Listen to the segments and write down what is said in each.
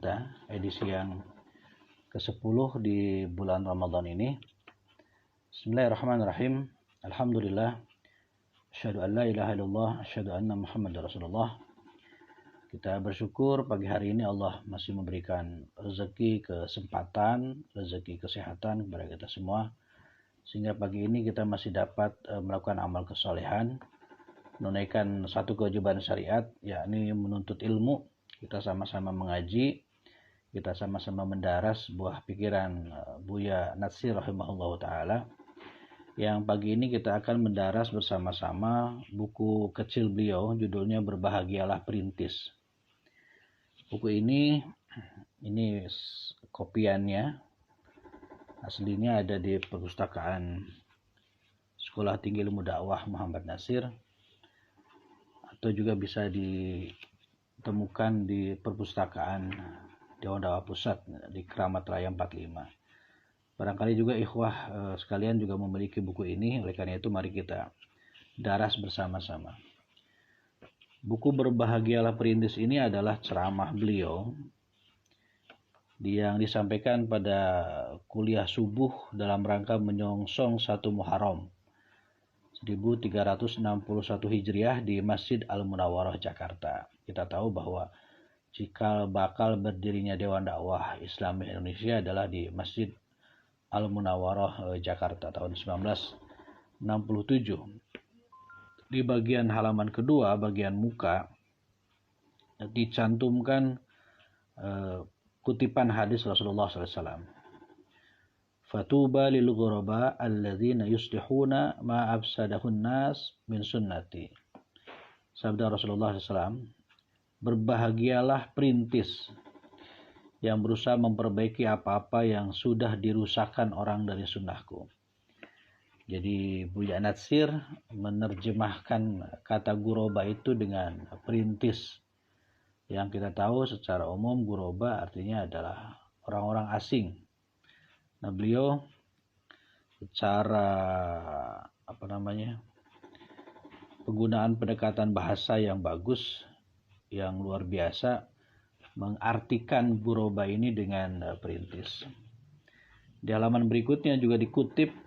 kita, edisi yang ke-10 di bulan Ramadan ini. Bismillahirrahmanirrahim. Alhamdulillah. Asyhadu an la ilaha illallah, asyhadu anna Muhammadar Rasulullah. Kita bersyukur pagi hari ini Allah masih memberikan rezeki kesempatan, rezeki kesehatan kepada kita semua. Sehingga pagi ini kita masih dapat melakukan amal kesolehan, menunaikan satu kewajiban syariat, yakni menuntut ilmu. Kita sama-sama mengaji, kita sama-sama mendaras buah pikiran Buya Natsir rahimahullah ta'ala. Yang pagi ini kita akan mendaras bersama-sama buku kecil beliau, judulnya Berbahagialah Perintis. Buku ini kopiannya, aslinya ada di perpustakaan Sekolah Tinggi Ilmu Dakwah Muhammad Nasir, atau juga bisa ditemukan di perpustakaan Dewan Dakwah Pusat di Keramat Raya 45. Barangkali juga ikhwah sekalian juga memiliki buku ini, oleh karena itu mari kita daras bersama-sama. Buku Berbahagialah Perintis ini adalah ceramah beliau yang disampaikan pada kuliah subuh dalam rangka menyongsong 1 Muharram 1361 Hijriah di Masjid Al-Munawwarah Jakarta. Kita tahu bahwa cikal bakal berdirinya Dewan Dakwah Islam Indonesia adalah di Masjid Al-Munawwarah Jakarta tahun 1967. Di bagian halaman kedua, bagian muka, dicantumkan kutipan hadis Rasulullah SAW. Fatuba lil ghuraba alladzina yuslihuna ma afsadahun nas min sunnati. Sabda Rasulullah SAW, berbahagialah perintis yang berusaha memperbaiki apa-apa yang sudah dirusakkan orang dari sunnahku. Jadi Buya Natsir menerjemahkan kata ghuraba itu dengan perintis. Yang kita tahu secara umum ghuraba artinya adalah orang-orang asing. Nah, beliau secara penggunaan pendekatan bahasa yang bagus, yang luar biasa, mengartikan ghuraba ini dengan perintis. Di halaman berikutnya juga dikutip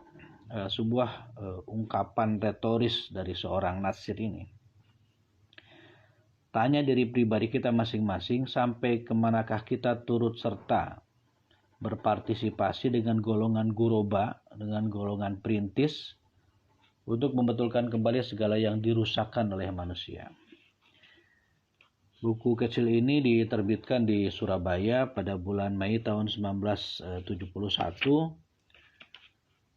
sebuah ungkapan retoris dari seorang Natsir ini. Tanya diri pribadi kita masing-masing, sampai kemanakah kita turut serta berpartisipasi dengan golongan ghuraba, dengan golongan perintis, untuk membetulkan kembali segala yang dirusakkan oleh manusia. Buku kecil ini diterbitkan di Surabaya pada bulan Mei tahun 1971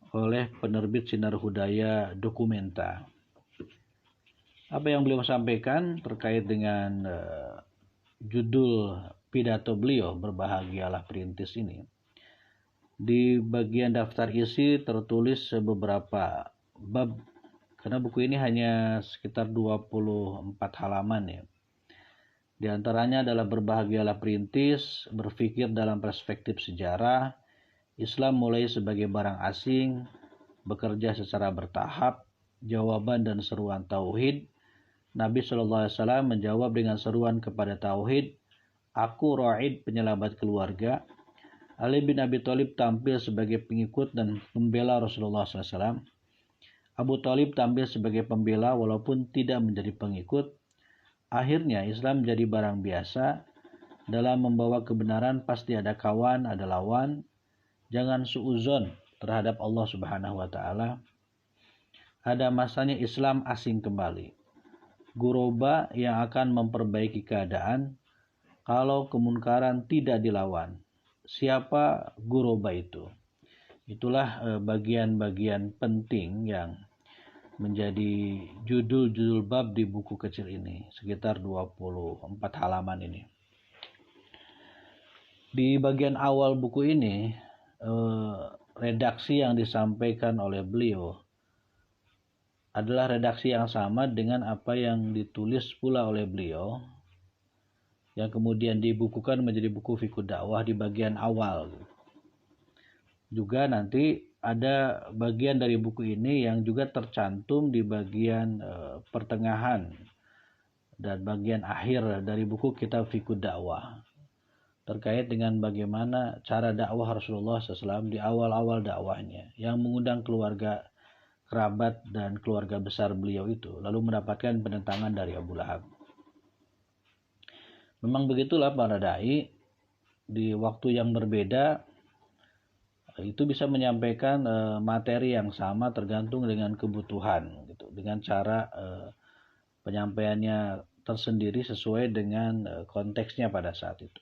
oleh penerbit Sinar Hudaya Dokumenta. Apa yang beliau sampaikan terkait dengan judul pidato beliau Berbahagialah Perintis ini. Di bagian daftar isi tertulis beberapa bab, karena buku ini hanya sekitar 24 halaman ya. Di antaranya adalah Berbahagialah Perintis, berpikir dalam perspektif sejarah, Islam mulai sebagai barang asing, bekerja secara bertahap, jawaban dan seruan tauhid. Nabi SAW menjawab dengan seruan kepada tauhid, aku ra'id, penyelamat keluarga. Ali bin Abi Thalib tampil sebagai pengikut dan pembela Rasulullah SAW. Abu Thalib tampil sebagai pembela walaupun tidak menjadi pengikut. Akhirnya Islam menjadi barang biasa. Dalam membawa kebenaran pasti ada kawan, ada lawan. Jangan suuzon terhadap Allah Subhanahu wa Ta'ala. Ada masanya Islam asing kembali. Ghuraba yang akan memperbaiki keadaan kalau kemunkaran tidak dilawan. Siapa ghuraba itu? Itulah bagian-bagian penting yang menjadi judul-judul bab di buku kecil ini, sekitar 24 halaman ini. Di bagian awal buku ini, redaksi yang disampaikan oleh beliau adalah redaksi yang sama dengan apa yang ditulis pula oleh beliau, yang kemudian dibukukan menjadi buku Fiqh Dakwah di bagian awal. Juga nanti ada bagian dari buku ini yang juga tercantum di bagian pertengahan dan bagian akhir dari buku Kitab Fiqh Dakwah. terkait dengan bagaimana cara dakwah Rasulullah SAW di awal-awal dakwahnya, yang mengundang keluarga, kerabat, dan keluarga besar beliau itu, lalu mendapatkan penentangan dari Abu Lahab. Memang begitulah para da'i, di waktu yang berbeda itu bisa menyampaikan materi yang sama tergantung dengan kebutuhan, gitu, dengan cara penyampaiannya tersendiri sesuai dengan konteksnya pada saat itu.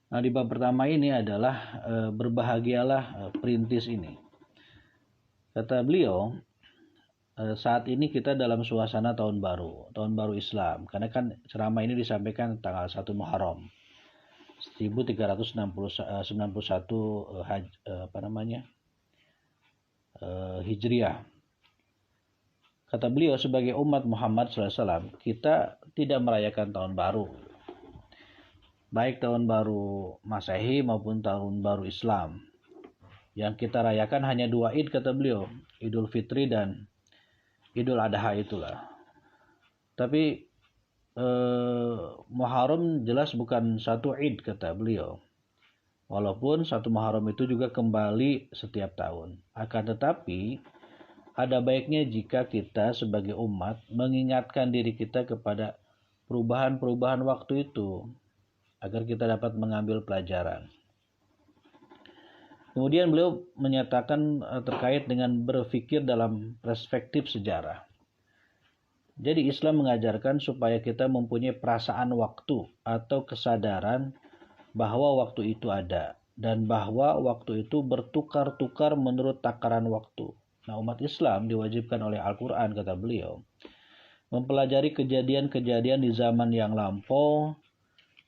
Nah, di bab pertama ini adalah berbahagialah perintis ini. Kata beliau, saat ini kita dalam suasana tahun baru Islam, karena kan ceramah ini disampaikan tanggal 1 Muharram 1391 Hijriah. Kata beliau, sebagai umat Muhammad SAW, kita tidak merayakan tahun baru, baik tahun baru Masehi maupun tahun baru Islam. Yang kita rayakan hanya 2 Id, kata beliau, Idul Fitri dan Idul Adha itulah. Tapi Muharram jelas bukan satu Id, kata beliau. Walaupun 1 Muharram itu juga kembali setiap tahun. Akan tetapi ada baiknya jika kita sebagai umat mengingatkan diri kita kepada perubahan-perubahan waktu itu, agar kita dapat mengambil pelajaran. Kemudian beliau menyatakan terkait dengan berpikir dalam perspektif sejarah. Jadi Islam mengajarkan supaya kita mempunyai perasaan waktu atau kesadaran bahwa waktu itu ada, dan bahwa waktu itu bertukar-tukar menurut takaran waktu. Nah, umat Islam diwajibkan oleh Al-Quran, kata beliau, mempelajari kejadian-kejadian di zaman yang lampau,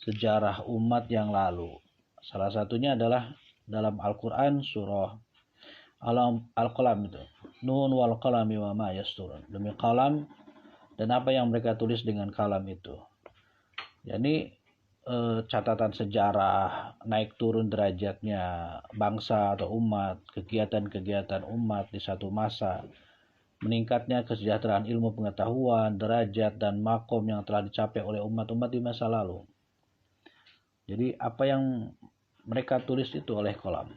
sejarah umat yang lalu. Salah satunya adalah dalam Al-Quran surah Al-Qalam itu. Nun wal qalami wa ma yasturun. Demi kalam dan apa yang mereka tulis dengan kalam itu. Jadi catatan sejarah, naik turun derajatnya bangsa atau umat, kegiatan-kegiatan umat di satu masa, meningkatnya kesejahteraan ilmu pengetahuan, derajat dan makom yang telah dicapai oleh umat-umat di masa lalu. Jadi apa yang mereka tulis itu oleh kolam.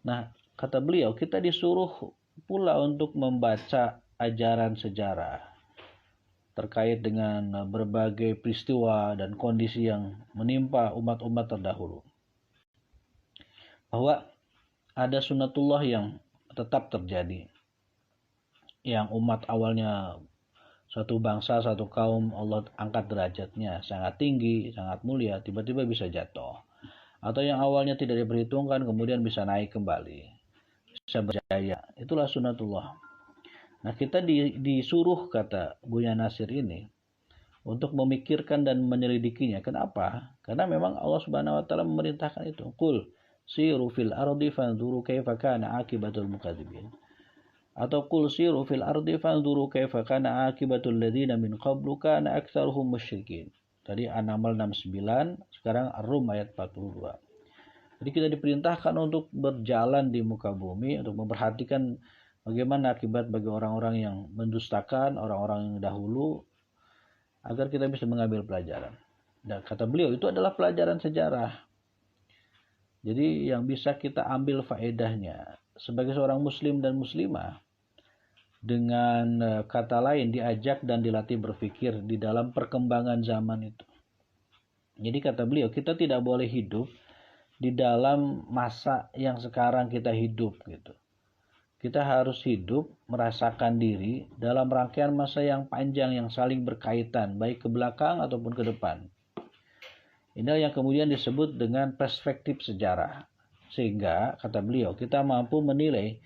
Nah, kata beliau, kita disuruh pula untuk membaca ajaran sejarah terkait dengan berbagai peristiwa dan kondisi yang menimpa umat-umat terdahulu. Bahwa ada sunnatullah yang tetap terjadi. Yang umat awalnya suatu bangsa, satu kaum, Allah angkat derajatnya sangat tinggi, sangat mulia, tiba-tiba bisa jatuh. Atau yang awalnya tidak diperhitungkan, kemudian bisa naik kembali, bisa berjaya. Itulah sunnatullah. Nah, kita disuruh, kata Buya Nasir ini, untuk memikirkan dan menyelidikinya. Kenapa? Karena memang Allah Subhanahu wa taala memerintahkan itu. Qul siru fil ardi fanzuru kaifa kana akibatul mukadzibin. Atau qul siru fil ardi fanzuru kaifa kana akibatul ladzina min qablu kana aktsaruhum musyrikin. Tadi An-Naml 69, sekarang Ar-Rum ayat 42. Jadi kita diperintahkan untuk berjalan di muka bumi, untuk memperhatikan bagaimana akibat bagi orang-orang yang mendustakan, orang-orang yang dahulu, agar kita bisa mengambil pelajaran. Dan kata beliau, itu adalah pelajaran sejarah. Jadi yang bisa kita ambil faedahnya sebagai seorang muslim dan muslimah, dengan kata lain diajak dan dilatih berpikir di dalam perkembangan zaman itu. Jadi kata beliau, kita tidak boleh hidup di dalam masa yang sekarang kita hidup gitu. Kita harus hidup merasakan diri dalam rangkaian masa yang panjang yang saling berkaitan, baik ke belakang ataupun ke depan. Inilah yang kemudian disebut dengan perspektif sejarah. Sehingga kata beliau, kita mampu menilai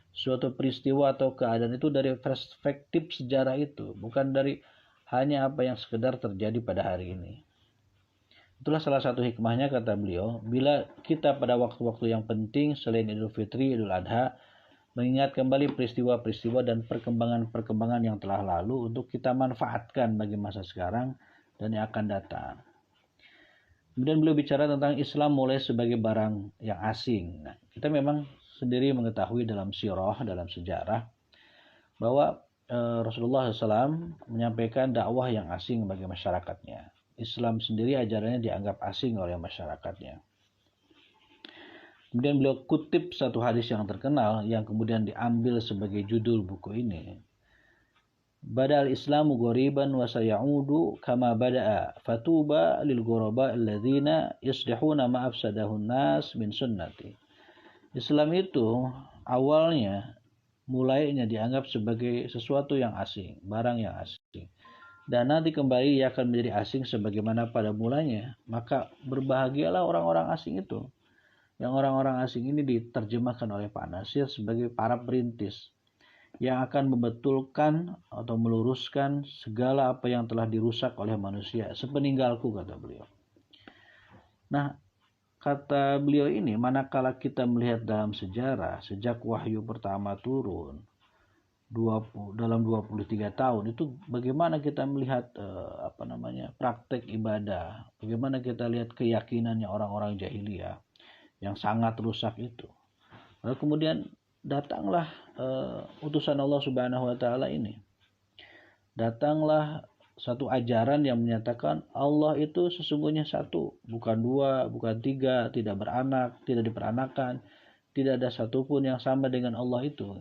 suatu peristiwa atau keadaan itu dari perspektif sejarah itu, bukan dari hanya apa yang sekedar terjadi pada hari ini. Itulah salah satu hikmahnya, kata beliau, bila kita pada waktu-waktu yang penting selain Idul Fitri, Idul Adha, mengingat kembali peristiwa-peristiwa dan perkembangan-perkembangan yang telah lalu untuk kita manfaatkan bagi masa sekarang dan yang akan datang. Kemudian beliau bicara tentang Islam mulai sebagai barang yang asing. Nah, kita memang sendiri mengetahui dalam sirah, dalam sejarah, bahwa Rasulullah SAW menyampaikan dakwah yang asing bagi masyarakatnya. Islam sendiri ajarannya dianggap asing oleh masyarakatnya. Kemudian beliau kutip satu hadis yang terkenal yang kemudian diambil sebagai judul buku ini. Badal Islamu ghoriban wa sayaudu kama bada'a fatuba lil ghuraba alladzina yuslihuna ma afsadahun nas min sunnati. Islam itu awalnya mulainya dianggap sebagai sesuatu yang asing, barang yang asing. Dan nanti kembali ia akan menjadi asing sebagaimana pada mulanya. Maka berbahagialah orang-orang asing itu. Yang orang-orang asing ini diterjemahkan oleh Pak Nasir sebagai para perintis yang akan membetulkan atau meluruskan segala apa yang telah dirusak oleh manusia sepeninggalku, kata beliau. Nah, kata beliau ini, manakala kita melihat dalam sejarah sejak wahyu pertama turun dalam 23 tahun itu, bagaimana kita melihat praktek ibadah, bagaimana kita lihat keyakinannya orang-orang jahiliyah yang sangat rusak itu. Lalu kemudian datanglah utusan Allah Subhanahu wa taala ini. Datanglah satu ajaran yang menyatakan Allah itu sesungguhnya satu, bukan dua, bukan tiga, tidak beranak, tidak diperanakan, tidak ada satupun yang sama dengan Allah itu.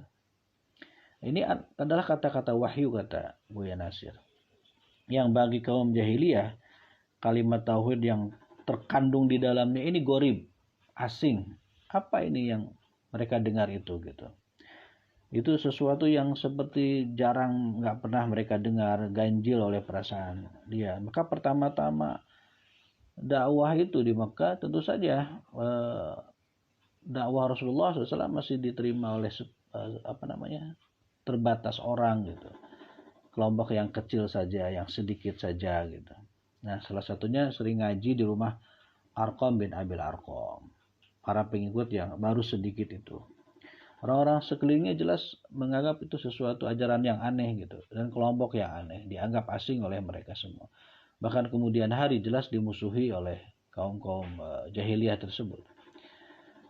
Ini adalah kata-kata wahyu, kata Buya Nasir. Yang bagi kaum jahiliyah, kalimat tauhid yang terkandung di dalamnya ini gorib, asing. Apa ini yang mereka dengar itu gitu? Itu sesuatu yang seperti jarang, nggak pernah mereka dengar, ganjil oleh perasaan dia. Maka pertama-tama dakwah itu di Mekah tentu saja dakwah Rasulullah SAW masih diterima oleh terbatas orang gitu, kelompok yang kecil saja, yang sedikit saja gitu. Nah, salah satunya sering ngaji di rumah Arqam bin Abil Arqam, para pengikut yang baru sedikit itu. Orang-orang sekelilingnya jelas menganggap itu sesuatu ajaran yang aneh gitu, dan kelompok yang aneh, dianggap asing oleh mereka semua. Bahkan kemudian hari jelas dimusuhi oleh kaum-kaum jahiliyah tersebut.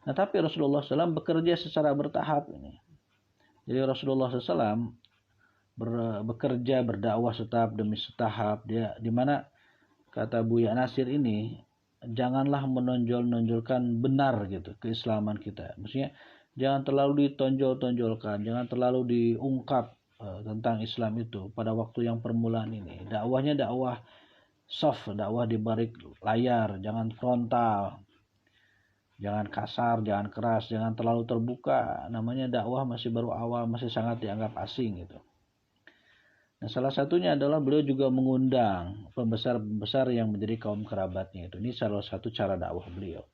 Nah, tapi Rasulullah SAW bekerja secara bertahap ini. Jadi Rasulullah SAW bekerja berdakwah setahap demi setahap. Dia di mana kata Buya Nasir ini, janganlah menonjolkan benar gitu keislaman kita. Maksudnya jangan terlalu ditonjolkan, jangan terlalu diungkap tentang Islam itu pada waktu yang permulaan ini. Dakwahnya dakwah soft, dakwah di balik layar, jangan frontal. Jangan kasar, jangan keras, jangan terlalu terbuka. Namanya dakwah masih baru awal, masih sangat dianggap asing gitu. Nah, salah satunya adalah beliau juga mengundang pembesar-pembesar yang menjadi kaum kerabatnya itu. Ini salah satu cara dakwah beliau.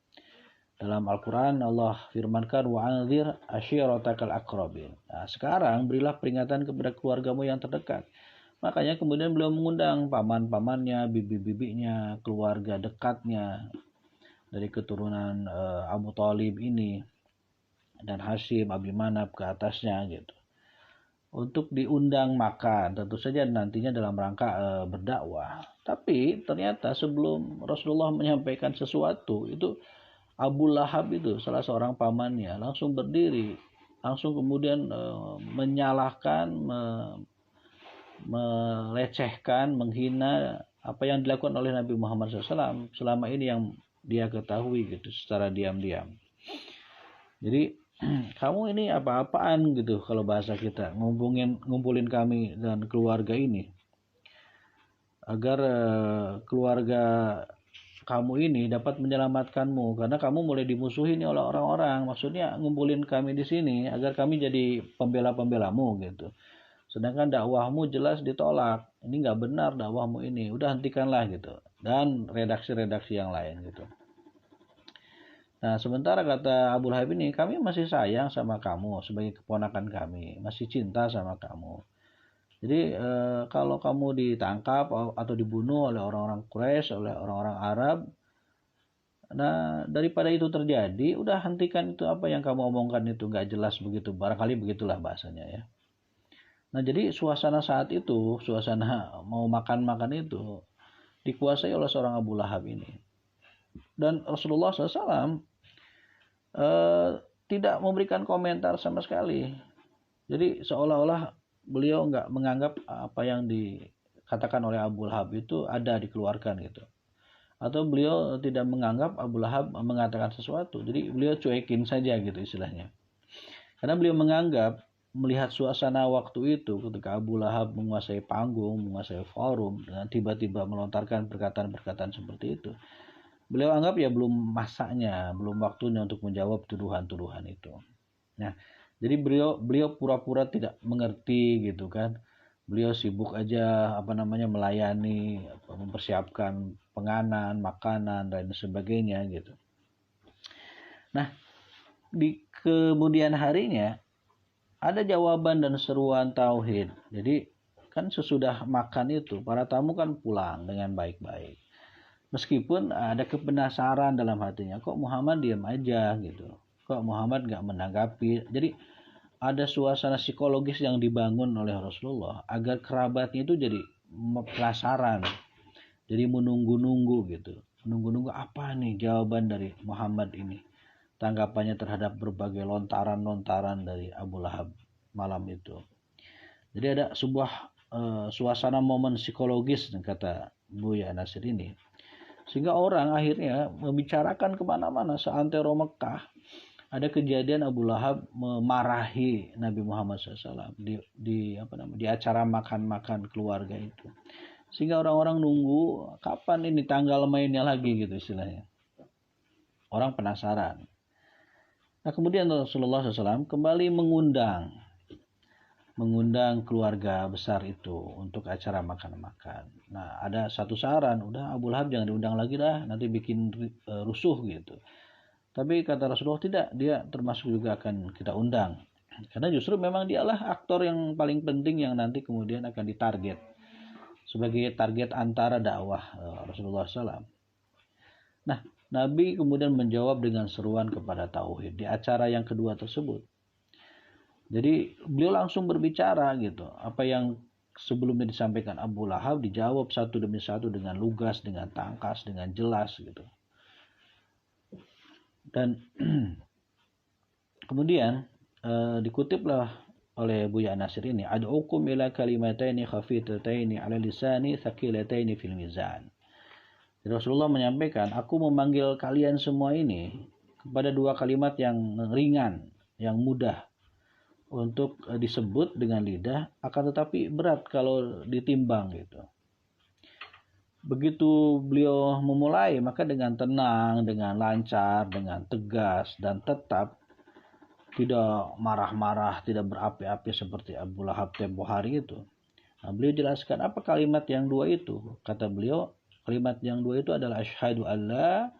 Dalam Al-Quran Allah firmankan wa'anzir ashiratakal aqrabin. Nah, sekarang berilah peringatan kepada keluargamu yang terdekat. Makanya kemudian beliau mengundang paman-pamannya, bibi-bibinya, keluarga dekatnya dari keturunan Abu Thalib ini dan Hashim, Abi Manaf ke atasnya gitu, untuk diundang makan, tentu saja nantinya dalam rangka berdakwah. Tapi ternyata sebelum Rasulullah menyampaikan sesuatu itu, Abu Lahab itu salah seorang pamannya langsung berdiri, langsung kemudian menyalahkan, melecehkan, menghina apa yang dilakukan oleh Nabi Muhammad SAW selama ini yang dia ketahui gitu secara diam-diam. Jadi kamu ini apa-apaan gitu kalau bahasa kita, ngumpulin kami dan keluarga ini agar keluarga kamu ini dapat menyelamatkanmu, karena kamu mulai dimusuhi nih oleh orang-orang. Maksudnya ngumpulin kami di sini agar kami jadi pembela-pembelamu gitu. Sedangkan dakwahmu jelas ditolak. Ini nggak benar dakwahmu ini. Udah hentikanlah gitu. Dan redaksi-redaksi yang lain gitu. Nah, sementara kata Abu Lahab ini, kami masih sayang sama kamu sebagai keponakan kami. Masih cinta sama kamu. Jadi kalau kamu ditangkap atau dibunuh oleh orang-orang Quraisy, oleh orang-orang Arab, nah daripada itu terjadi, udah hentikan itu apa yang kamu omongkan itu, nggak jelas begitu. Barangkali begitulah bahasanya ya. Nah, jadi suasana saat itu, suasana mau makan-makan itu dikuasai oleh seorang Abu Lahab ini. Dan Rasulullah SAW tidak memberikan komentar sama sekali. Jadi seolah-olah beliau nggak menganggap apa yang dikatakan oleh Abu Lahab itu ada dikeluarkan gitu. Atau beliau tidak menganggap Abu Lahab mengatakan sesuatu. Jadi beliau cuekin saja gitu istilahnya. Karena beliau menganggap melihat suasana waktu itu ketika Abu Lahab menguasai panggung, menguasai forum, dengan tiba-tiba melontarkan perkataan-perkataan seperti itu. Beliau anggap ya belum masanya, belum waktunya untuk menjawab tuduhan-tuduhan itu. Nah, jadi beliau pura-pura tidak mengerti gitu kan. Beliau sibuk aja melayani, mempersiapkan penganan, makanan dan sebagainya gitu. Nah, di kemudian harinya ada jawaban dan seruan tauhid. Jadi kan sesudah makan itu para tamu kan pulang dengan baik-baik. Meskipun ada kepenasaran dalam hatinya, kok Muhammad diam aja gitu. Kok Muhammad nggak menanggapi. Jadi ada suasana psikologis yang dibangun oleh Rasulullah agar kerabatnya itu jadi penasaran, jadi menunggu-nunggu gitu, menunggu-nunggu apa nih jawaban dari Muhammad ini, tanggapannya terhadap berbagai lontaran-lontaran dari Abu Lahab malam itu. Jadi ada sebuah suasana momen psikologis kata Buya Nasir ini, sehingga orang akhirnya membicarakan kemana-mana seantero Mekah. Ada kejadian Abu Lahab memarahi Nabi Muhammad SAW di acara makan-makan keluarga itu, sehingga orang-orang nunggu kapan ini tanggal mainnya lagi gitu istilahnya. Orang penasaran. Nah kemudian Rasulullah SAW kembali mengundang keluarga besar itu untuk acara makan-makan. Nah ada satu saran, udah Abu Lahab jangan diundang lagi dah, nanti bikin rusuh gitu. Tapi kata Rasulullah tidak, dia termasuk juga akan kita undang. Karena justru memang dialah aktor yang paling penting yang nanti kemudian akan ditarget sebagai target antara dakwah Rasulullah SAW. Nah, Nabi kemudian menjawab dengan seruan kepada tauhid di acara yang kedua tersebut. Jadi beliau langsung berbicara gitu. Apa yang sebelumnya disampaikan Abu Lahab dijawab satu demi satu dengan lugas, dengan tangkas, dengan jelas gitu. Dan kemudian dikutiplah oleh Buya Nasir ini, ad'ukum ila kalimataini khafifataini 'ala lisani thaqilataini fil mizan. Rasulullah menyampaikan, aku memanggil kalian semua ini kepada dua kalimat yang ringan, yang mudah untuk disebut dengan lidah, akan tetapi berat kalau ditimbang gitu. Begitu beliau memulai, maka dengan tenang, dengan lancar, dengan tegas dan tetap, tidak marah-marah, tidak berapi-api seperti Abu Lahab tempo hari itu. Nah, beliau jelaskan apa kalimat yang dua itu. Kata beliau, kalimat yang dua itu adalah asyhadu alla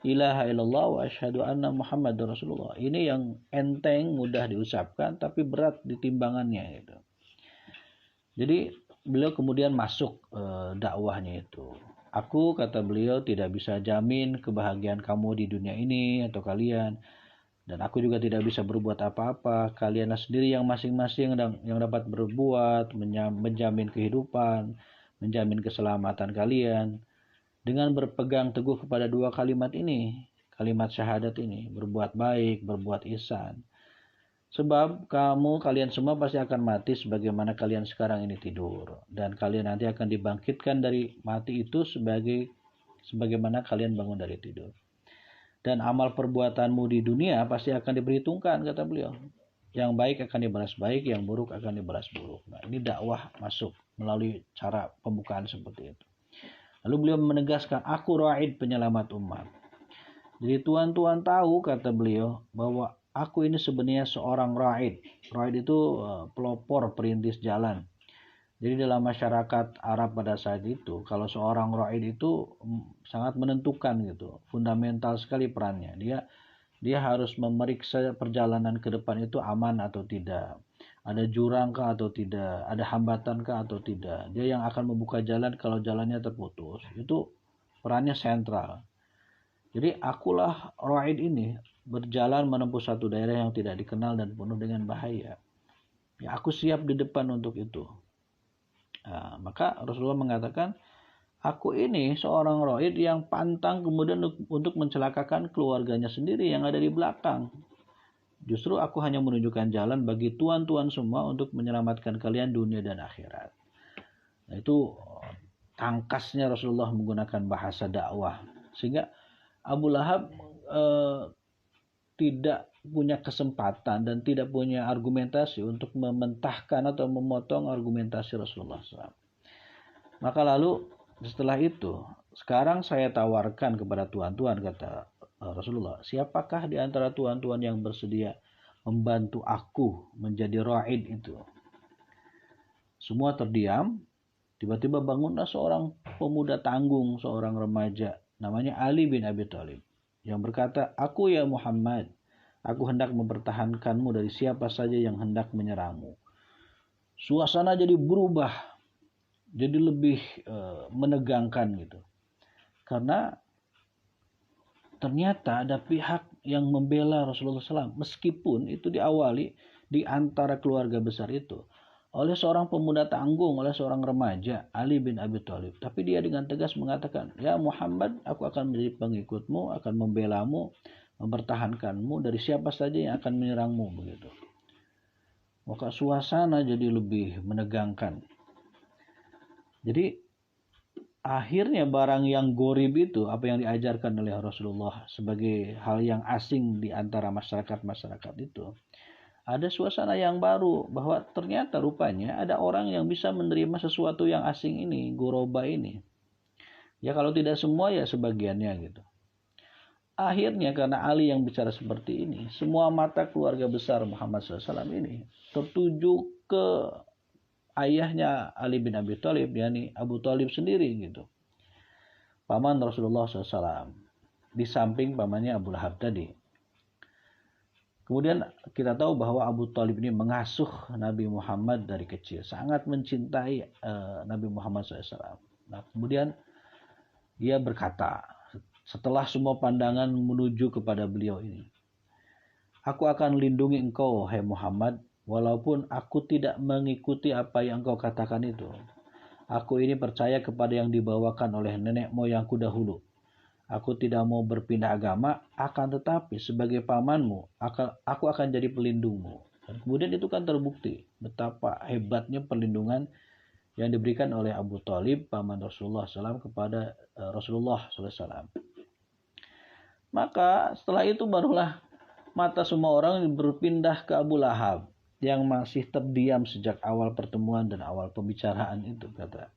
ilaha illallah wa asyhadu anna Muhammadar Rasulullah. Ini yang enteng, mudah diucapkan, tapi berat di timbangannya gitu. Jadi beliau kemudian masuk dakwahnya itu. Aku, kata beliau, tidak bisa jamin kebahagiaan kamu di dunia ini atau kalian. Dan aku juga tidak bisa berbuat apa-apa. Kalianlah sendiri yang masing-masing yang dapat berbuat, menjamin kehidupan, menjamin keselamatan kalian. Dengan berpegang teguh kepada dua kalimat ini, kalimat syahadat ini, berbuat baik, berbuat ihsan. Sebab kalian semua pasti akan mati sebagaimana kalian sekarang ini tidur. Dan kalian nanti akan dibangkitkan dari mati itu sebagaimana kalian bangun dari tidur. Dan amal perbuatanmu di dunia pasti akan diperhitungkan, kata beliau. Yang baik akan dibalas baik, yang buruk akan dibalas buruk. Nah, ini dakwah masuk melalui cara pembukaan seperti itu. Lalu beliau menegaskan, aku ra'id penyelamat umat. Jadi tuan-tuan tahu, kata beliau, bahwa aku ini sebenarnya seorang ra'id. Ra'id itu pelopor, perintis jalan. Jadi dalam masyarakat Arab pada saat itu, kalau seorang ra'id itu sangat menentukan gitu, fundamental sekali perannya. Dia harus memeriksa perjalanan ke depan itu aman atau tidak. Ada jurang kah atau tidak, ada hambatan kah atau tidak. Dia yang akan membuka jalan kalau jalannya terputus. Itu perannya sentral. Jadi akulah ra'id ini berjalan menempuh satu daerah yang tidak dikenal dan penuh dengan bahaya. Ya, aku siap di depan untuk itu. Nah, maka Rasulullah mengatakan, aku ini seorang ra'id yang pantang kemudian untuk mencelakakan keluarganya sendiri yang ada di belakang. Justru aku hanya menunjukkan jalan bagi tuan-tuan semua untuk menyelamatkan kalian dunia dan akhirat. Nah, itu tangkasnya Rasulullah menggunakan bahasa dakwah, sehingga Abu Lahab tidak punya kesempatan dan tidak punya argumentasi untuk mementahkan atau memotong argumentasi Rasulullah SAW. Maka lalu setelah itu, sekarang saya tawarkan kepada tuan-tuan, kata Rasulullah, siapakah di antara tuan-tuan yang bersedia membantu aku menjadi ra'id itu? Semua terdiam. Tiba-tiba bangunlah seorang pemuda tanggung, seorang remaja, namanya Ali bin Abi Thalib, yang berkata, aku ya Muhammad, aku hendak mempertahankanmu dari siapa saja yang hendak menyerangmu. Suasana jadi berubah, jadi lebih menegangkan gitu. Karena ternyata ada pihak yang membela Rasulullah SAW, meskipun itu diawali di antara keluarga besar itu oleh seorang pemuda tanggung, oleh seorang remaja, Ali bin Abi Thalib. Tapi dia dengan tegas mengatakan, ya Muhammad, aku akan menjadi pengikutmu, akan membelamu, mempertahankanmu dari siapa saja yang akan menyerangmu, begitu. Maka suasana jadi lebih menegangkan. Jadi akhirnya barang yang gorib itu, apa yang diajarkan oleh Rasulullah sebagai hal yang asing di antara masyarakat itu, ada suasana yang baru, bahwa ternyata rupanya ada orang yang bisa menerima sesuatu yang asing ini, goroba ini. Ya kalau tidak semua ya sebagiannya gitu. Akhirnya karena Ali yang bicara seperti ini, semua mata keluarga besar Muhammad SAW ini tertuju ke ayahnya Ali bin Abi Thalib, yakni Abu Thalib sendiri gitu. Paman Rasulullah SAW, di samping pamannya Abu Lahab tadi. Kemudian kita tahu bahwa Abu Thalib ini mengasuh Nabi Muhammad dari kecil, sangat mencintai Nabi Muhammad SAW. Nah, kemudian dia berkata, setelah semua pandangan menuju kepada beliau ini, aku akan lindungi engkau, hai Muhammad, walaupun aku tidak mengikuti apa yang engkau katakan itu. Aku ini percaya kepada yang dibawakan oleh nenek moyangku dahulu. Aku tidak mau berpindah agama, akan tetapi sebagai pamanmu, aku akan jadi pelindungmu. Dan kemudian itu kan terbukti betapa hebatnya perlindungan yang diberikan oleh Abu Thalib, paman Rasulullah SAW, kepada Rasulullah SAW. Maka setelah itu barulah mata semua orang berpindah ke Abu Lahab, yang masih terdiam sejak awal pertemuan dan awal pembicaraan itu, kata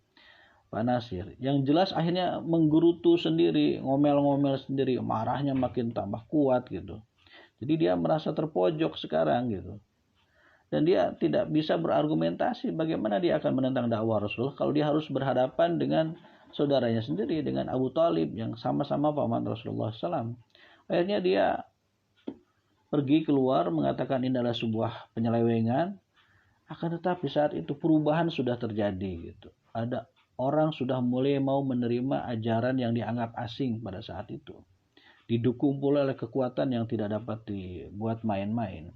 Pak Nasir. Yang jelas akhirnya menggerutu sendiri, ngomel-ngomel sendiri, marahnya makin tambah kuat gitu. Jadi dia merasa terpojok sekarang gitu. Dan dia tidak bisa berargumentasi bagaimana dia akan menentang dakwah Rasul kalau dia harus berhadapan dengan saudaranya sendiri, dengan Abu Thalib yang sama-sama paman Rasulullah SAW. Akhirnya dia pergi keluar mengatakan ini adalah sebuah penyelewengan. Akan tetapi saat itu perubahan sudah terjadi gitu. Ada orang sudah mulai mau menerima ajaran yang dianggap asing pada saat itu. Didukung pula oleh kekuatan yang tidak dapat dibuat main-main.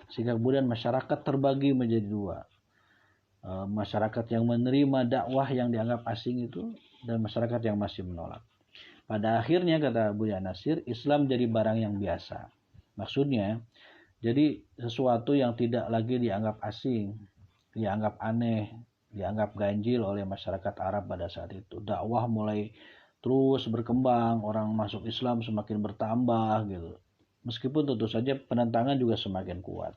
Sehingga kemudian masyarakat terbagi menjadi dua. Masyarakat yang menerima dakwah yang dianggap asing itu, dan masyarakat yang masih menolak. Pada akhirnya, kata Buya Nasir, Islam jadi barang yang biasa. Maksudnya, jadi sesuatu yang tidak lagi dianggap asing, dianggap aneh, dianggap ganjil oleh masyarakat Arab pada saat itu. Dakwah mulai terus berkembang, orang masuk Islam semakin bertambah gitu. Meskipun tentu saja penentangan juga semakin kuat.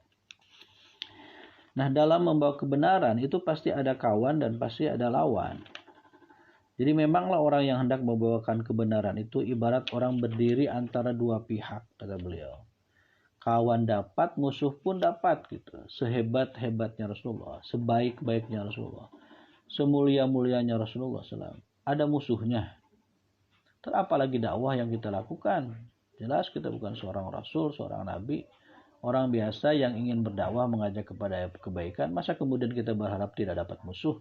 Nah, dalam membawa kebenaran itu pasti ada kawan dan pasti ada lawan. Jadi memanglah orang yang hendak membawakan kebenaran itu ibarat orang berdiri antara dua pihak, kata beliau. Kawan dapat, musuh pun dapat gitu. Sehebat-hebatnya Rasulullah, sebaik-baiknya Rasulullah, semulia-mulianya Rasulullah SAW, ada musuhnya. Apalagi dakwah yang kita lakukan. Jelas kita bukan seorang Rasul, seorang Nabi, orang biasa yang ingin berdakwah mengajak kepada kebaikan. Masa kemudian kita berharap tidak dapat musuh?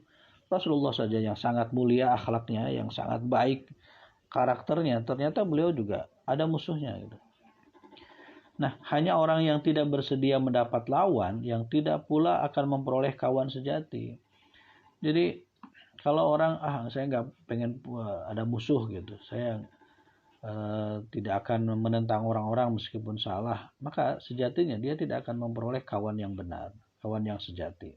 Rasulullah saja yang sangat mulia akhlaknya, yang sangat baik karakternya, ternyata beliau juga ada musuhnya gitu. Nah, hanya orang yang tidak bersedia mendapat lawan yang tidak pula akan memperoleh kawan sejati. Jadi kalau orang saya nggak pengen ada musuh gitu, saya tidak akan menentang orang-orang meskipun salah, maka sejatinya dia tidak akan memperoleh kawan yang benar, kawan yang sejati.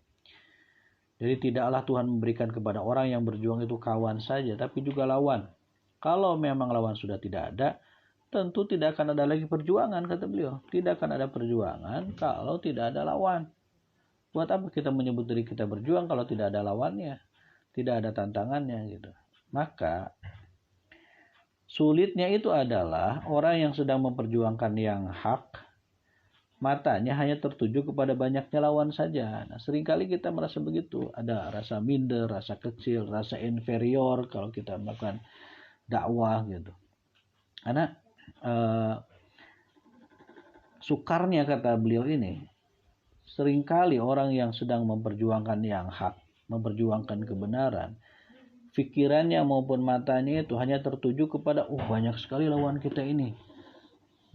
Jadi tidaklah Tuhan memberikan kepada orang yang berjuang itu kawan saja, tapi juga lawan. Kalau memang lawan sudah tidak ada, tentu tidak akan ada lagi perjuangan, kata beliau. Tidak akan ada perjuangan kalau tidak ada lawan. Buat apa kita menyebut diri kita berjuang kalau tidak ada lawannya, tidak ada tantangannya gitu. Maka sulitnya itu adalah orang yang sedang memperjuangkan yang hak, matanya hanya tertuju kepada banyaknya lawan saja. Nah, seringkali kita merasa begitu. Ada rasa minder, rasa kecil, rasa inferior kalau kita melakukan dakwah gitu. Karena sukarnya kata beliau ini, seringkali orang yang sedang memperjuangkan yang hak, memperjuangkan kebenaran, pikirannya maupun matanya itu hanya tertuju kepada banyak sekali lawan kita ini.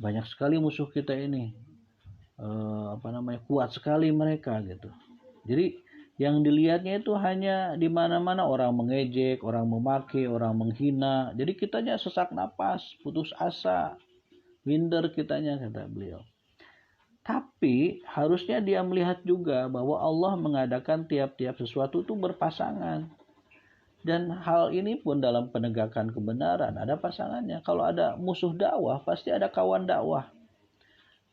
Banyak sekali musuh kita ini. Kuat sekali mereka gitu. Jadi yang dilihatnya itu hanya di mana-mana orang mengejek, orang memaki, orang menghina. Jadi kitanya sesak napas, putus asa, minder kitanya, kata beliau. Tapi harusnya dia melihat juga bahwa Allah mengadakan tiap-tiap sesuatu itu berpasangan. Dan hal ini pun dalam penegakan kebenaran ada pasangannya. Kalau ada musuh dakwah, pasti ada kawan dakwah.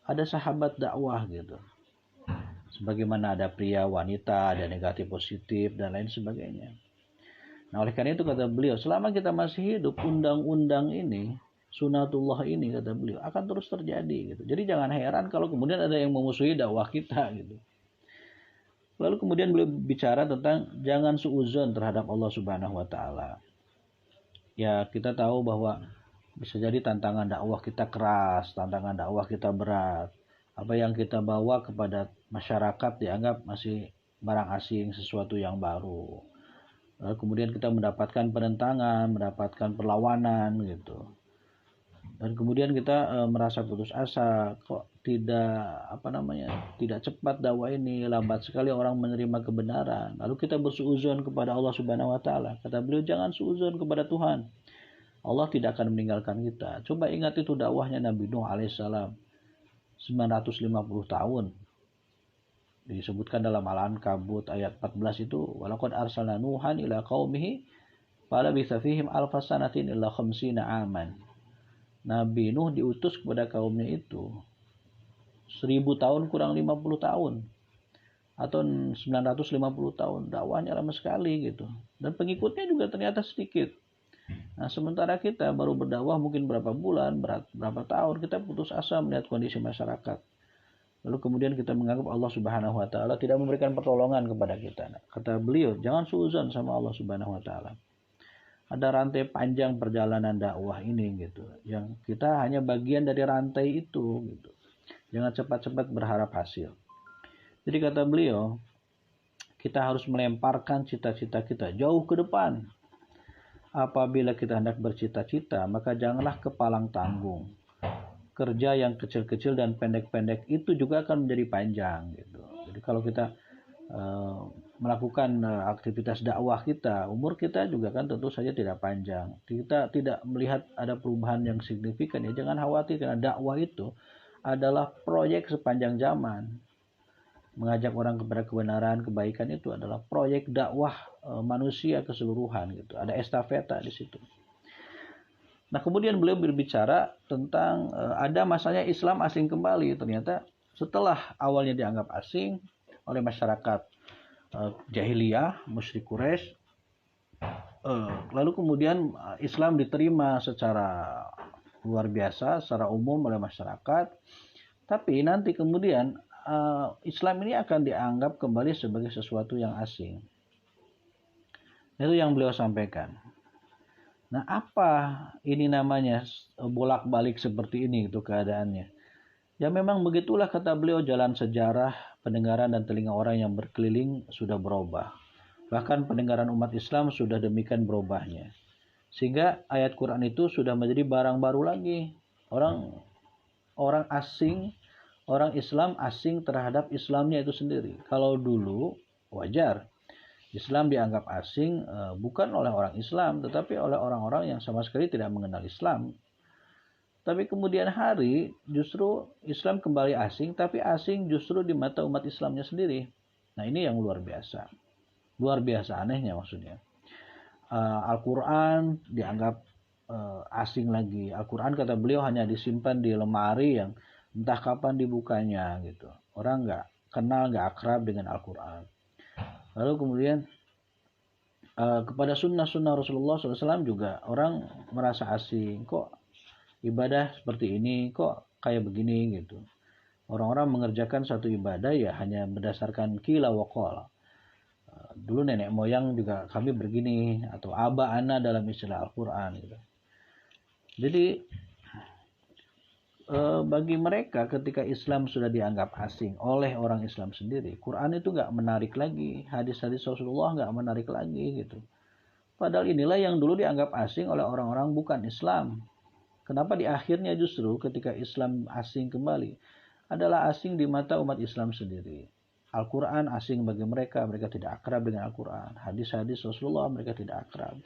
Ada sahabat dakwah gitu. Sebagaimana ada pria, wanita, ada negatif, positif, dan lain sebagainya. Nah, oleh karena itu kata beliau, selama kita masih hidup, undang-undang ini, sunatullah ini, kata beliau, akan terus terjadi gitu. Jadi jangan heran kalau kemudian ada yang memusuhi dakwah kita gitu. Lalu kemudian beliau bicara tentang jangan suuzon terhadap Allah Subhanahu wa taala. Ya, kita tahu bahwa bisa jadi tantangan dakwah kita keras, tantangan dakwah kita berat. Apa yang kita bawa kepada masyarakat dianggap masih barang asing, sesuatu yang baru. Lalu kemudian kita mendapatkan penentangan, mendapatkan perlawanan gitu. Dan kemudian kita merasa putus asa, kok tidak cepat dakwah ini, lambat sekali orang menerima kebenaran. Lalu kita bersuuzon kepada Allah Subhanahu wa taala. Kata beliau, jangan suuzon kepada Tuhan. Allah tidak akan meninggalkan kita. Coba ingat itu dakwahnya Nabi Nuh alaihissalam 950 tahun. Disebutkan dalam Al-Ankabut ayat 14 itu, walaqad arsalna Nuhan ila qaumihi falabitha fihim alfa sanatin illa khamsina aman. Nabi Nuh diutus kepada kaumnya itu 1000 tahun kurang 50 tahun atau 950 tahun. Dakwahnya lama sekali gitu. Dan pengikutnya juga ternyata sedikit. Nah, sementara kita baru berdakwah mungkin berapa bulan, berapa tahun, kita putus asa melihat kondisi masyarakat. Lalu kemudian kita menganggap Allah Subhanahu wa taala tidak memberikan pertolongan kepada kita. Nah, kata beliau, jangan suuzon sama Allah Subhanahu wa taala. Ada rantai panjang perjalanan dakwah ini gitu, yang kita hanya bagian dari rantai itu gitu. Jangan cepat-cepat berharap hasil. Jadi kata beliau, kita harus melemparkan cita-cita kita jauh ke depan. Apabila kita hendak bercita-cita, maka janganlah kepalang tanggung. Kerja yang kecil-kecil dan pendek-pendek itu juga akan menjadi panjang gitu. Jadi kalau kita melakukan aktivitas dakwah kita, umur kita juga kan tentu saja tidak panjang. Kita tidak melihat ada perubahan yang signifikan, ya jangan khawatir, karena dakwah itu adalah proyek sepanjang zaman. Mengajak orang kepada kebenaran, kebaikan itu adalah proyek dakwah manusia keseluruhan gitu. Ada estafeta di situ. Nah, kemudian beliau berbicara tentang ada masanya Islam asing kembali. Ternyata setelah awalnya dianggap asing oleh masyarakat jahiliyah, musyrik Quraisy, lalu kemudian Islam diterima secara luar biasa, secara umum oleh masyarakat. Tapi nanti kemudian Islam ini akan dianggap kembali sebagai sesuatu yang asing. Itu yang beliau sampaikan. Nah, apa ini namanya bolak-balik seperti ini itu keadaannya? Ya memang begitulah kata beliau, jalan sejarah, pendengaran dan telinga orang yang berkeliling sudah berubah. Bahkan pendengaran umat Islam sudah demikian berubahnya. Sehingga ayat Quran itu sudah menjadi barang baru lagi. Orang asing, orang Islam asing terhadap Islamnya itu sendiri. Kalau dulu wajar Islam dianggap asing bukan oleh orang Islam, tetapi oleh orang-orang yang sama sekali tidak mengenal Islam. Tapi kemudian hari justru Islam kembali asing, tapi asing justru di mata umat Islamnya sendiri. Nah, ini yang luar biasa. Luar biasa anehnya maksudnya. Al-Quran dianggap asing lagi. Al-Quran kata beliau hanya disimpan di lemari yang entah kapan dibukanya gitu. Orang nggak kenal, nggak akrab dengan Al-Quran. Lalu kemudian kepada sunnah-sunnah Rasulullah SAW juga orang merasa asing. Kok ibadah seperti ini, kok kayak begini gitu. Orang-orang mengerjakan satu ibadah ya hanya berdasarkan qila wa qala. Dulu nenek moyang juga kami begini, atau aba ana dalam istilah Al-Quran gitu. Jadi bagi mereka ketika Islam sudah dianggap asing oleh orang Islam sendiri, Quran itu nggak menarik lagi, hadis-hadis Rasulullah nggak menarik lagi gitu. Padahal inilah yang dulu dianggap asing oleh orang-orang bukan Islam. Kenapa di akhirnya justru ketika Islam asing kembali adalah asing di mata umat Islam sendiri. Al-Quran asing bagi mereka, mereka tidak akrab dengan Al-Quran. Hadis-hadis Rasulullah mereka tidak akrab.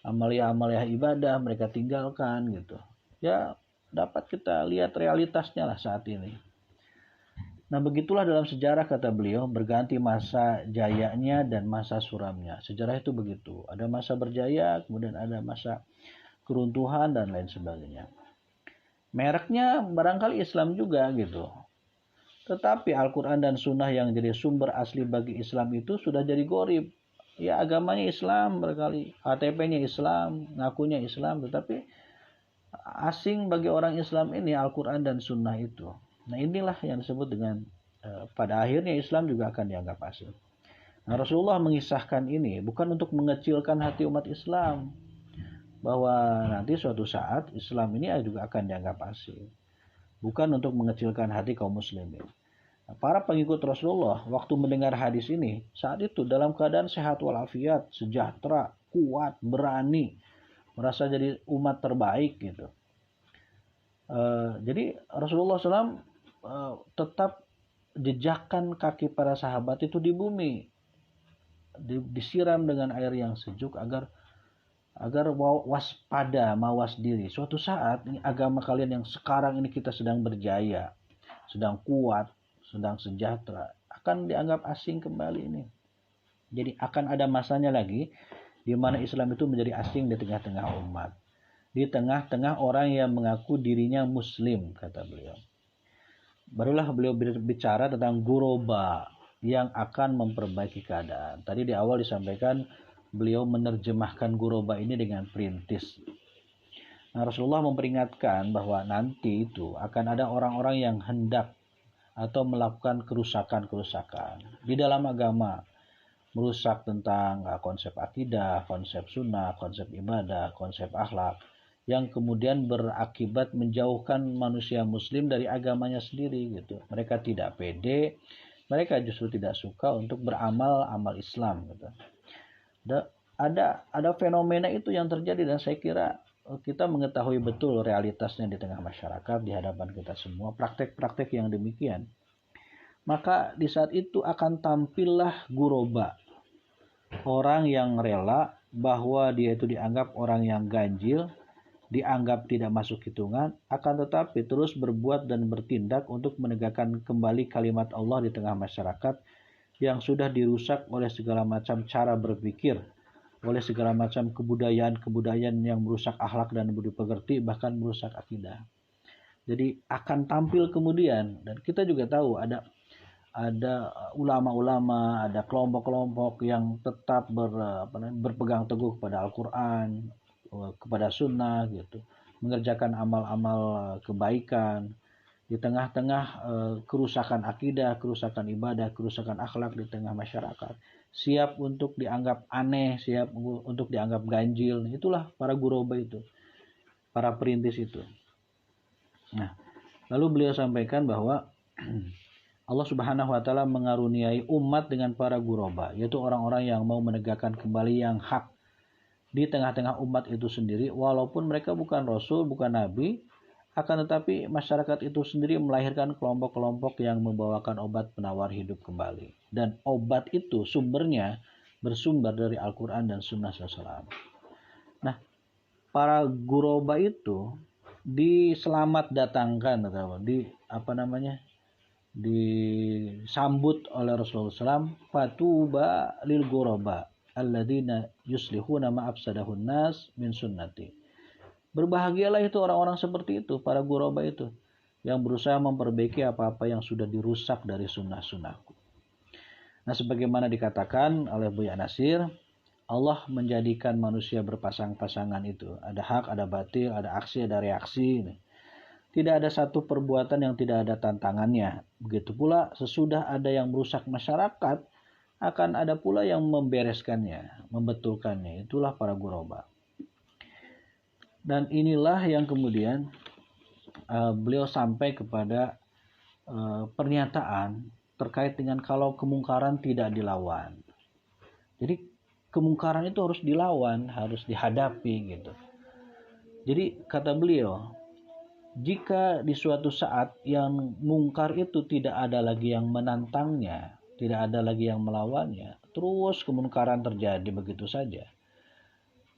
Amalia-amalia ibadah mereka tinggalkan gitu. Ya dapat kita lihat realitasnya lah saat ini. Nah begitulah dalam sejarah kata beliau, berganti masa jayanya dan masa suramnya. Sejarah itu begitu. Ada masa berjaya, kemudian ada masa keruntuhan dan lain sebagainya. Mereknya barangkali Islam juga gitu. Tetapi Al-Quran dan Sunnah yang jadi sumber asli bagi Islam itu sudah jadi gorib. Ya agamanya Islam barangkali, KTP-nya Islam, ngakunya Islam, tetapi asing bagi orang Islam ini Al-Quran dan Sunnah itu. Nah inilah yang disebut dengan pada akhirnya Islam juga akan dianggap asing. Nah Rasulullah mengisahkan ini bukan untuk mengecilkan hati umat Islam, bahwa nanti suatu saat Islam ini juga akan dianggap asing. Bukan untuk mengecilkan hati kaum muslimin. Para pengikut Rasulullah waktu mendengar hadis ini saat itu dalam keadaan sehat walafiat, sejahtera, kuat, berani, merasa jadi umat terbaik gitu. Jadi Rasulullah SAW tetap jejakkan kaki para sahabat itu di bumi, disiram dengan air yang sejuk agar waspada, mawas diri. Suatu saat ini agama kalian yang sekarang ini kita sedang berjaya, sedang kuat, sedang sejahtera, akan dianggap asing kembali ini. Jadi akan ada masanya lagi di mana Islam itu menjadi asing di tengah-tengah umat, di tengah-tengah orang yang mengaku dirinya muslim, kata beliau. Barulah beliau berbicara tentang guroba yang akan memperbaiki keadaan. Tadi di awal disampaikan beliau menerjemahkan guroba ini dengan perintis. Nah, Rasulullah memperingatkan bahwa nanti itu akan ada orang-orang yang hendak atau melakukan kerusakan-kerusakan di dalam agama, merusak tentang konsep akidah, konsep sunnah, konsep ibadah, konsep akhlak, yang kemudian berakibat menjauhkan manusia muslim dari agamanya sendiri gitu. Mereka tidak pede, mereka justru tidak suka untuk beramal amal Islam gitu. Ada fenomena itu yang terjadi, dan saya kira kita mengetahui betul realitasnya di tengah masyarakat, di hadapan kita semua, praktek-praktek yang demikian. Maka di saat itu akan tampillah guroba, orang yang rela bahwa dia itu dianggap orang yang ganjil, dianggap tidak masuk hitungan, akan tetapi terus berbuat dan bertindak untuk menegakkan kembali kalimat Allah di tengah masyarakat yang sudah dirusak oleh segala macam cara berpikir, oleh segala macam kebudayaan yang merusak akhlak dan budi pekerti, bahkan merusak akidah. Jadi akan tampil kemudian, dan kita juga tahu ada ulama-ulama, ada kelompok-kelompok yang tetap berpegang teguh kepada Al-Quran, kepada sunnah gitu, mengerjakan amal-amal kebaikan di tengah-tengah kerusakan akidah, kerusakan ibadah, kerusakan akhlak di tengah masyarakat. Siap untuk dianggap aneh, siap untuk dianggap ganjil. Itulah para guroba itu, para perintis itu. Nah, lalu beliau sampaikan bahwa Allah Subhanahu wa taala mengaruniai umat dengan para guroba, yaitu orang-orang yang mau menegakkan kembali yang hak di tengah-tengah umat itu sendiri, walaupun mereka bukan rasul, bukan nabi, akan tetapi masyarakat itu sendiri melahirkan kelompok-kelompok yang membawakan obat penawar hidup kembali. Dan obat itu sumbernya bersumber dari Al-Quran dan Sunnah SAW. Nah, para guroba itu diselamat datangkan, disambut oleh Rasulullah SAW, fatuba lil ghuraba alladzina yuslihuna ma afsadahun nas min sunnati. Berbahagialah itu orang-orang seperti itu, para ghuraba itu, yang berusaha memperbaiki apa-apa yang sudah dirusak dari sunnah-sunnahku. Nah, sebagaimana dikatakan oleh Buya Nasir, Allah menjadikan manusia berpasang-pasangan itu. Ada hak, ada batil, ada aksi, ada reaksi. Tidak ada satu perbuatan yang tidak ada tantangannya. Begitu pula sesudah ada yang merusak masyarakat, akan ada pula yang membereskannya, membetulkannya. Itulah para ghuraba. Dan inilah yang kemudian beliau sampai kepada pernyataan terkait dengan kalau kemungkaran tidak dilawan. Jadi kemungkaran itu harus dilawan, harus dihadapi gitu. Jadi kata beliau, jika di suatu saat yang mungkar itu tidak ada lagi yang menantangnya, tidak ada lagi yang melawannya, terus kemungkaran terjadi begitu saja.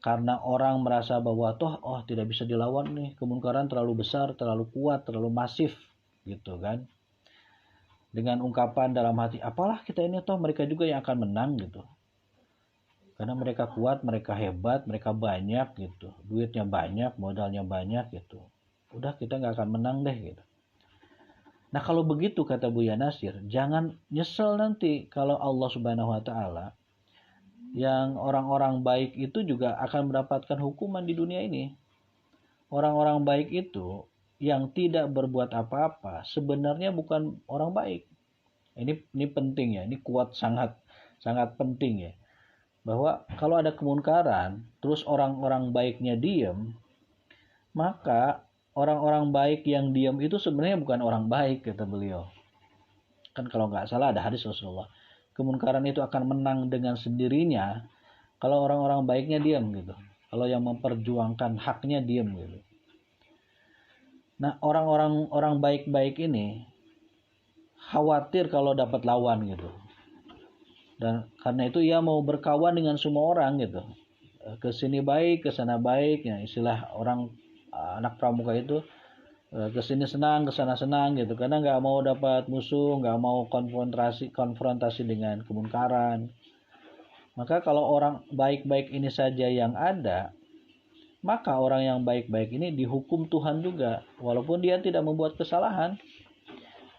Karena orang merasa bahwa tidak bisa dilawan nih, kemungkaran terlalu besar, terlalu kuat, terlalu masif gitu kan. Dengan ungkapan dalam hati, apalah kita ini mereka juga yang akan menang gitu. Karena mereka kuat, mereka hebat, mereka banyak gitu. Duitnya banyak, modalnya banyak gitu. Udah kita nggak akan menang deh gitu. Nah kalau begitu kata Buya Nasir, jangan nyesel nanti kalau Allah Subhanahu Wa Taala yang orang-orang baik itu juga akan mendapatkan hukuman di dunia ini. Orang-orang baik itu yang tidak berbuat apa-apa sebenarnya bukan orang baik. Ini penting ya, ini kuat sangat sangat penting ya. Bahwa kalau ada kemungkaran, terus orang-orang baiknya diam, maka orang-orang baik yang diam itu sebenarnya bukan orang baik, kata beliau. Kan kalau nggak salah ada hadis Rasulullah, kemungkaran itu akan menang dengan sendirinya kalau orang-orang baiknya diam gitu. Kalau yang memperjuangkan haknya diam gitu. Nah, orang baik-baik ini khawatir kalau dapat lawan gitu. Dan karena itu ia mau berkawan dengan semua orang gitu. Ke sini baik, ke sana baik, ya istilah orang anak pramuka itu, ke sini senang, ke sana senang gitu. Karena nggak mau dapat musuh, nggak mau konfrontasi dengan kemungkaran. Maka kalau orang baik-baik ini saja yang ada, maka orang yang baik-baik ini dihukum Tuhan juga, walaupun dia tidak membuat kesalahan.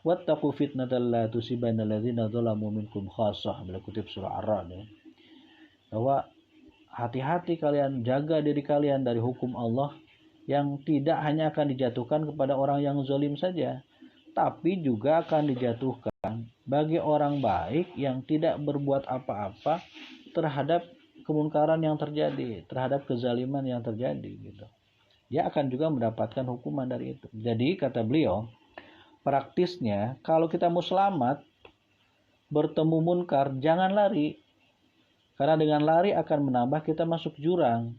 Wattaqu fitnatal la tusibanna alladzina dzalamu minkum khassah, bila kutip surah Ar-Ra'd ya. Bahwa hati-hati kalian, jaga diri kalian dari hukum Allah yang tidak hanya akan dijatuhkan kepada orang yang zalim saja, tapi juga akan dijatuhkan bagi orang baik yang tidak berbuat apa-apa terhadap kemungkaran yang terjadi, terhadap kezaliman yang terjadi gitu. Dia akan juga mendapatkan hukuman dari itu. Jadi kata beliau, praktisnya kalau kita mau selamat bertemu munkar, jangan lari. Karena dengan lari akan menambah kita masuk jurang.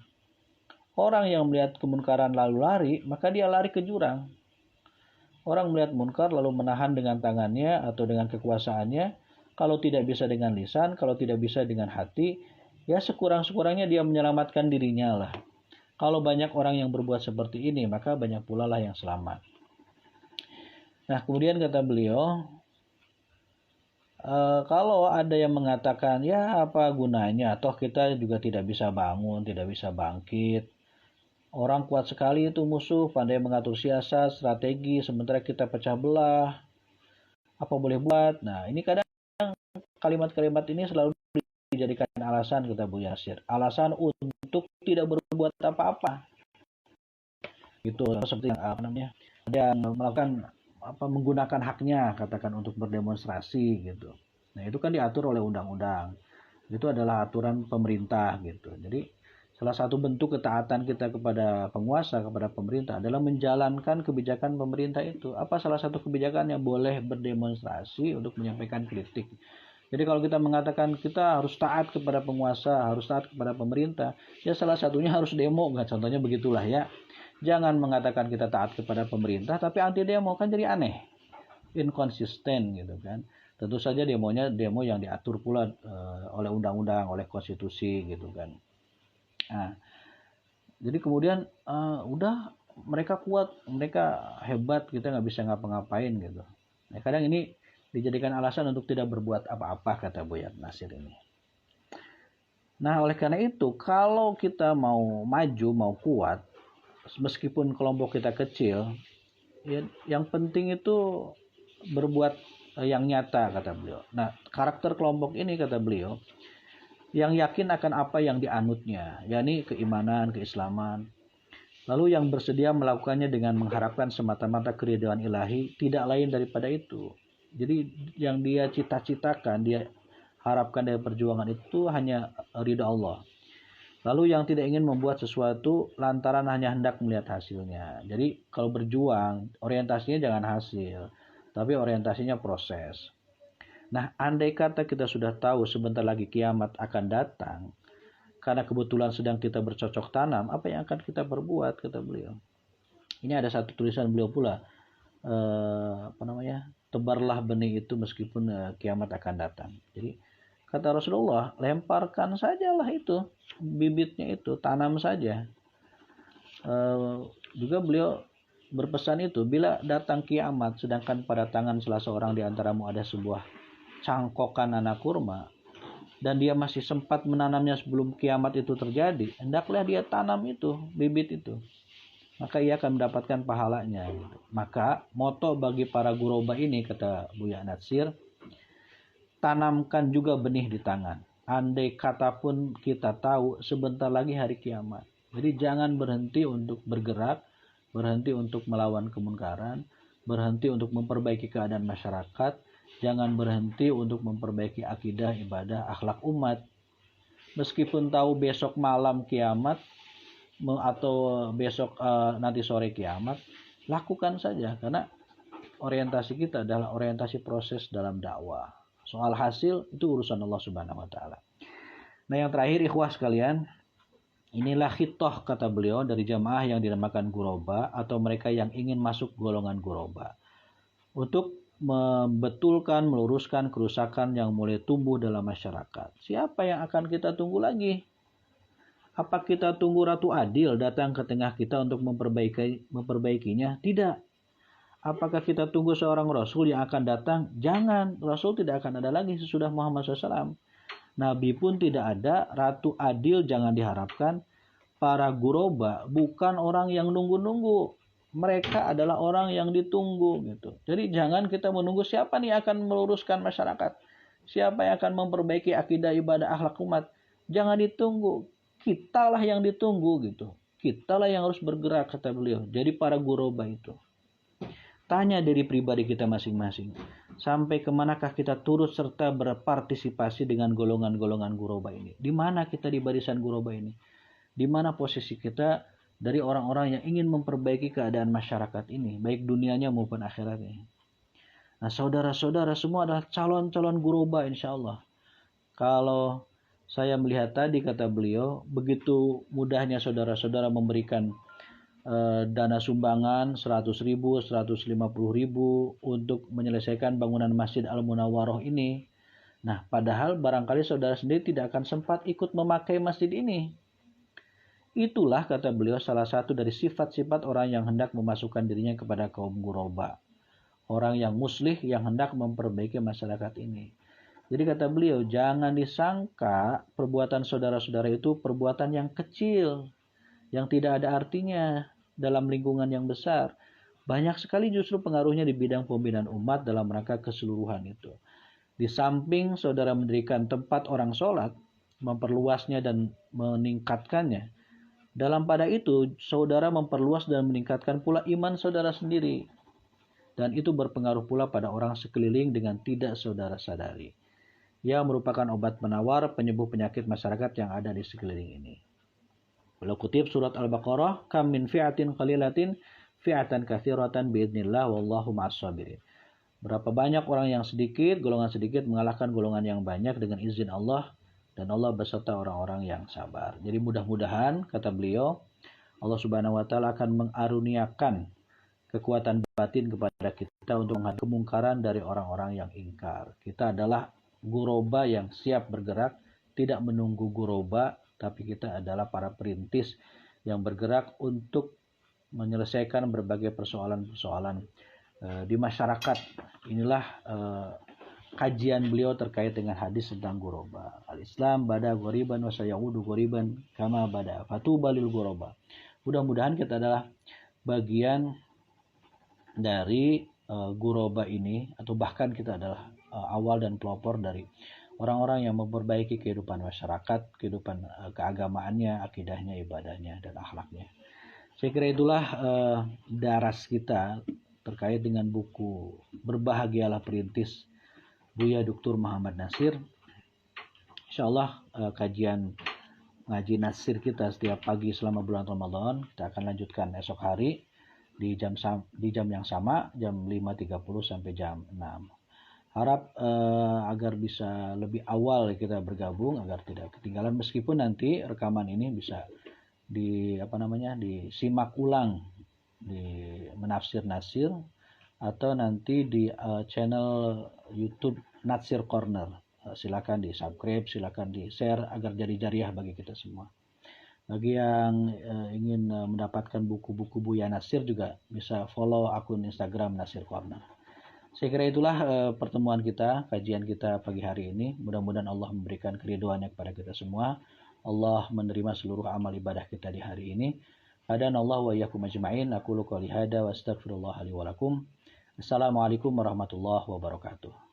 Orang yang melihat kemunkaran lalu lari, maka dia lari ke jurang. Orang melihat munkar lalu menahan dengan tangannya atau dengan kekuasaannya. Kalau tidak bisa dengan lisan, kalau tidak bisa dengan hati, ya sekurang-kurangnya dia menyelamatkan dirinya lah. Kalau banyak orang yang berbuat seperti ini, maka banyak pula lah yang selamat. Nah, kemudian kata beliau, kalau ada yang mengatakan, ya apa gunanya, toh kita juga tidak bisa bangun, tidak bisa bangkit. Orang kuat sekali itu musuh, pandai mengatur siasat, strategi, sementara kita pecah belah. Apa boleh buat? Nah, ini kadang kalimat-kalimat ini selalu dijadikan alasan, kata Bu Yasir. Alasan untuk tidak berbuat apa-apa. Gitu, seperti ada yang melakukan menggunakan haknya, katakan untuk berdemonstrasi gitu. Nah, itu kan diatur oleh undang-undang. Itu adalah aturan pemerintah gitu. Jadi salah satu bentuk ketaatan kita kepada penguasa, kepada pemerintah adalah menjalankan kebijakan pemerintah itu. Apa salah satu kebijakan yang boleh berdemonstrasi untuk menyampaikan kritik. Jadi kalau kita mengatakan kita harus taat kepada penguasa, harus taat kepada pemerintah, ya salah satunya harus demo, nggak? Contohnya begitulah ya. Jangan mengatakan kita taat kepada pemerintah, tapi anti demo, kan jadi aneh, inkonsisten gitu kan. Tentu saja demonya demo yang diatur pula oleh undang-undang, oleh konstitusi gitu kan. Nah, jadi kemudian udah mereka kuat, mereka hebat, kita nggak bisa ngapa-ngapain gitu. Nah, kadang ini dijadikan alasan untuk tidak berbuat apa-apa, kata Buya Nasir ini. Nah, oleh karena itu, kalau kita mau maju, mau kuat, meskipun kelompok kita kecil, ya, yang penting itu berbuat yang nyata, kata beliau. Nah, karakter kelompok ini, kata beliau, yang yakin akan apa yang dianutnya, yakni keimanan, keislaman. Lalu yang bersedia melakukannya dengan mengharapkan semata-mata keridhaan ilahi, tidak lain daripada itu. Jadi yang dia cita-citakan, dia harapkan dari perjuangan itu hanya ridha Allah. Lalu yang tidak ingin membuat sesuatu lantaran hanya hendak melihat hasilnya. Jadi kalau berjuang, orientasinya jangan hasil, tapi orientasinya proses. Nah, andai kata kita sudah tahu sebentar lagi kiamat akan datang, karena kebetulan sedang kita bercocok tanam, apa yang akan kita perbuat, kata beliau. Ini ada satu tulisan beliau pula, tebarlah benih itu meskipun kiamat akan datang. Jadi kata Rasulullah, lemparkan sajalah itu bibitnya, itu tanam saja. Juga beliau berpesan itu, bila datang kiamat sedangkan pada tangan salah seorang di antaramu ada sebuah cangkokan anak kurma dan dia masih sempat menanamnya sebelum kiamat itu terjadi, hendaklah dia tanam itu bibit itu, maka ia akan mendapatkan pahalanya. Maka moto bagi para guroba ini, kata Buya Nasir, tanamkan juga benih di tangan. Andai kata pun kita tahu sebentar lagi hari kiamat. Jadi jangan berhenti untuk bergerak, berhenti untuk melawan kemungkaran, berhenti untuk memperbaiki keadaan masyarakat, jangan berhenti untuk memperbaiki akidah, ibadah, akhlak umat. Meskipun tahu besok malam kiamat atau besok nanti sore kiamat, lakukan saja, karena orientasi kita adalah orientasi proses dalam dakwah. Soal hasil itu urusan Allah Subhanahu wa taala. Nah, yang terakhir ikhwah sekalian, inilah khitoh, kata beliau, dari jamaah yang dinamakan guroba atau mereka yang ingin masuk golongan guroba, untuk membetulkan, meluruskan kerusakan yang mulai tumbuh dalam masyarakat. Siapa yang akan kita tunggu lagi? Apa kita tunggu Ratu Adil datang ke tengah kita untuk memperbaikinya? Tidak. Apakah kita tunggu seorang Rasul yang akan datang? Jangan. Rasul tidak akan ada lagi sesudah Muhammad SAW. Nabi pun tidak ada. Ratu Adil jangan diharapkan. Para guroba bukan orang yang nunggu-nunggu. Mereka adalah orang yang ditunggu, gitu. Jadi jangan kita menunggu siapa nih akan meluruskan masyarakat, siapa yang akan memperbaiki akidah, ibadah, akhlak umat. Jangan ditunggu. Kitalah yang ditunggu, gitu. Kitalah yang harus bergerak, kata beliau. Jadi para guroba itu, tanya dari pribadi kita masing-masing, sampai kemanakah kita turut serta berpartisipasi dengan golongan-golongan guroba ini? Di mana kita di barisan guroba ini? Di mana posisi kita dari orang-orang yang ingin memperbaiki keadaan masyarakat ini, baik dunianya maupun akhiratnya? Nah, saudara-saudara semua adalah calon-calon guroba, insya Allah. Kalau saya melihat tadi, kata beliau, begitu mudahnya saudara-saudara memberikan dana sumbangan 100.000, 150.000 untuk menyelesaikan bangunan Masjid Al-Munawwaroh ini. Nah, padahal barangkali saudara sendiri tidak akan sempat ikut memakai masjid ini. Itulah, kata beliau, salah satu dari sifat-sifat orang yang hendak memasukkan dirinya kepada kaum guroba. Orang yang muslih yang hendak memperbaiki masyarakat ini. Jadi kata beliau, jangan disangka perbuatan saudara-saudara itu perbuatan yang kecil, yang tidak ada artinya dalam lingkungan yang besar. Banyak sekali justru pengaruhnya di bidang pembinaan umat dalam rangka keseluruhan itu. Di samping saudara mendirikan tempat orang sholat, memperluasnya dan meningkatkannya, dalam pada itu saudara memperluas dan meningkatkan pula iman saudara sendiri. Dan itu berpengaruh pula pada orang sekeliling dengan tidak saudara sadari. Ia merupakan obat penawar penyembuh penyakit masyarakat yang ada di sekeliling ini. Beliau kutip surat Al-Baqarah, kam min fi'atin qalilatin fi'atan katsiratan biidznillah wallahu ma'as sabirin. Berapa banyak orang yang sedikit, golongan sedikit mengalahkan golongan yang banyak dengan izin Allah, dan Allah beserta orang-orang yang sabar. Jadi mudah-mudahan, kata beliau, Allah Subhanahu wa taala akan mengaruniakan kekuatan batin kepada kita untuk menghadapi kemungkaran dari orang-orang yang ingkar. Kita adalah guroba yang siap bergerak, tidak menunggu guroba, tapi kita adalah para perintis yang bergerak untuk menyelesaikan berbagai persoalan-persoalan di masyarakat. Inilah kajian beliau terkait dengan hadis tentang ghuraba. Al-Islam bada ghoriban wa sayaudu ghoriban kama bada fatuba lil ghuraba. Mudah-mudahan kita adalah bagian dari ghuraba ini, atau bahkan kita adalah awal dan pelopor dari orang-orang yang memperbaiki kehidupan masyarakat, kehidupan keagamaannya, akidahnya, ibadahnya, dan akhlaknya. Saya kira itulah daras kita terkait dengan buku Berbahagialah Perintis Buya Dr. Muhammad Nasir. Insya Allah kajian ngaji Nasir kita setiap pagi selama bulan Ramadan kita akan lanjutkan esok hari di jam yang sama, jam 5.30 sampai jam 6. Harap agar bisa lebih awal kita bergabung agar tidak ketinggalan, meskipun nanti rekaman ini bisa disimak ulang di Menafsir Nasir atau nanti di channel YouTube Nasir Corner. Silakan di subscribe, silakan di share agar jadi jariah bagi kita semua. Bagi yang ingin mendapatkan buku-buku Buya Nasir juga bisa follow akun Instagram Nasir Corner. Saya kira itulah pertemuan kita, kajian kita pagi hari ini. Mudah-mudahan Allah memberikan keridhoannya kepada kita semua. Allah menerima seluruh amal ibadah kita di hari ini. Hadanallahu wa iyyakum ajma'in. Aqulu qouli hadza wa astaghfirullah li wa lakum. Assalamualaikum warahmatullahi wabarakatuh.